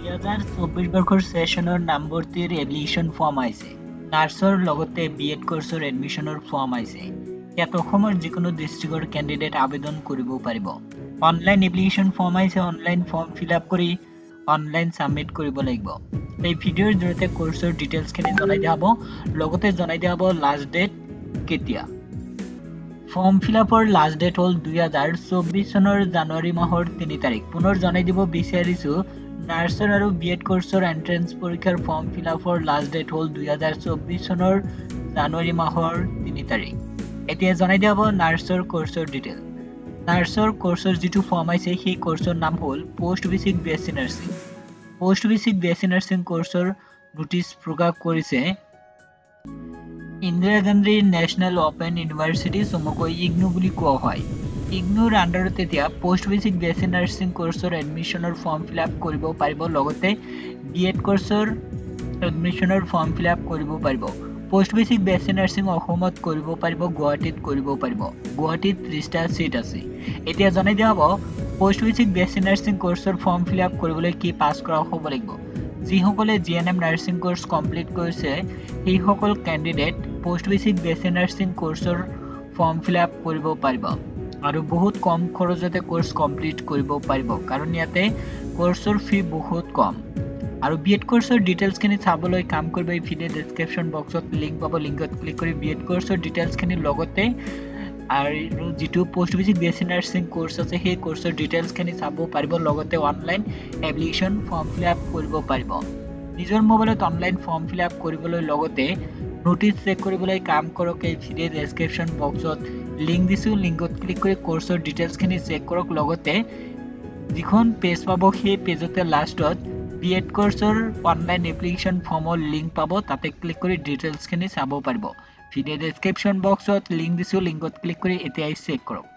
2024 বৰ্ষৰ সেশনৰ নামভৰ্তিৰ application form আহিছে। নাৰ্ছৰ লগতে বিএড কোৰ্ছৰ এডমিশ্যনৰ ফৰ্ম আহিছে। ইয়াত অসমৰ যিকোনো ডিষ্ট্ৰিক্টৰ কেণ্ডিডেট আবেদন কৰিব পাৰিব। অনলাইন এপ্লিকেশ্যন ফৰ্ম আহিছে। অনলাইন ফৰ্ম ফিল আপ কৰি অনলাইন সাবমিট কৰিব লাগিব। এই ভিডিঅ'ৰ জৰিয়তে কোৰ্ছৰ ডিটেইলছখিনি জনাই দিয়া হ'ব। লগতে জনাই দিয়া হ'ব লাষ্ট ডেট কেতিয়া। ফৰ্ম ফিল আপৰ লাষ্ট ডেট হ'ল 2024 চনৰ জানুৱাৰী মাহৰ 3 তাৰিখ। পুনৰ জনাই দিব বিচাৰিছোঁ নাৰ্ছৰ আৰু বিএড কোৰ্ছৰ এন্ট্ৰেন্স পৰীক্ষাৰ ফৰ্ম ফিল আপৰ লাষ্ট ডেট হ'ল 2024 চনৰ জানুৱাৰী মাহৰ 3 তাৰিখ। এতিয়া জনাই দিয়া হ'ব নাৰ্ছৰ কোৰ্ছৰ ডিটেইল। নাৰ্ছৰ কোৰ্ছৰ যিটো ফৰ্ম আহিছে সেই কোৰ্ছৰ নাম হ'ল post basic BSc nursing. Post basic BSc nursing কোৰ্ছৰ নোটিছ প্ৰকাশ কৰিছে Indira Gandhi national open university, চমুকৈ ইগনু বুলি কোৱা হয়। ইগনুৰ আণ্ডাৰত এতিয়া পোষ্ট বেচিক বিএছচি নাৰ্ছিং কোৰ্ছৰ এডমিশ্যনৰ ফৰ্ম ফিল আপ কৰিব পাৰিব। লগতে বিএড কোৰ্ছৰ এডমিশ্যনৰ ফৰ্ম ফিল আপ কৰিব পাৰিব। পোষ্ট বেচিক বিএছচি নাৰ্ছিং অসমত কৰিব পাৰিব, গুৱাহাটীত কৰিব পাৰিব। গুৱাহাটীত 30টা চিট আছে। এতিয়া জনাই দিয়া হ'ব পোষ্ট বেচিক বিএছচি নাৰ্ছিং কোৰ্ছৰ ফৰ্ম ফিল আপ কৰিবলৈ কি পাছ কৰা হ'ব লাগিব। যিসকলে জিএনএম নাৰ্ছিং কোৰ্ছ কমপ্লিট কৰিছে সেইসকল candidate post basic BSc nursing কোৰ্ছৰ ফৰ্ম ফিল আপ কৰিব পাৰিব আৰু বহুত কম খৰচতে কোৰ্ছ কমপ্লিট কৰিব পাৰিব, কাৰণ ইয়াতে কোৰ্ছৰ ফি বহুত কম। আৰু বিএড কোৰ্ছৰ ডিটেইলছখিনি চাবলৈ কাম কৰিব এই ভিডিঅ' ডেছক্ৰিপশ্যন বক্সত লিংক পাব। লিংকত ক্লিক কৰি বিএড কোৰ্ছৰ ডিটেইলছখিনি লগতে আৰু যিটো post basic BSc nursing course আছে সেই কোৰ্ছৰ ডিটেইলছখিনি চাব পাৰিব। লগতে online application form fill up কৰিব পাৰিব। নিজৰ মোবাইলত অনলাইন ফৰ্ম ফিল আপ কৰিবলৈ লগতে নোটিছ চেক কৰিবলৈ কাম কৰক। এই ভিডিঅ' ডেছক্ৰিপশ্যন বক্সত লিংক দিছোঁ। লিংকত ক্লিক কৰি কোৰ্ছৰ ডিটেইলছখিনি চেক কৰক। লগতে যিখন পেজ পাব সেই পেজতে লাষ্টত বিএড কোৰ্ছৰ অনলাইন এপ্লিকেশ্যন ফৰ্মৰ লিংক পাব, তাতে ক্লিক কৰি ডিটেইলছখিনি চাব পাৰিব। ভিডিঅ' ডেছক্ৰিপশ্যন বক্সত লিংক দিছোঁ। লিংকত ক্লিক কৰি এতিয়াই চেক কৰক।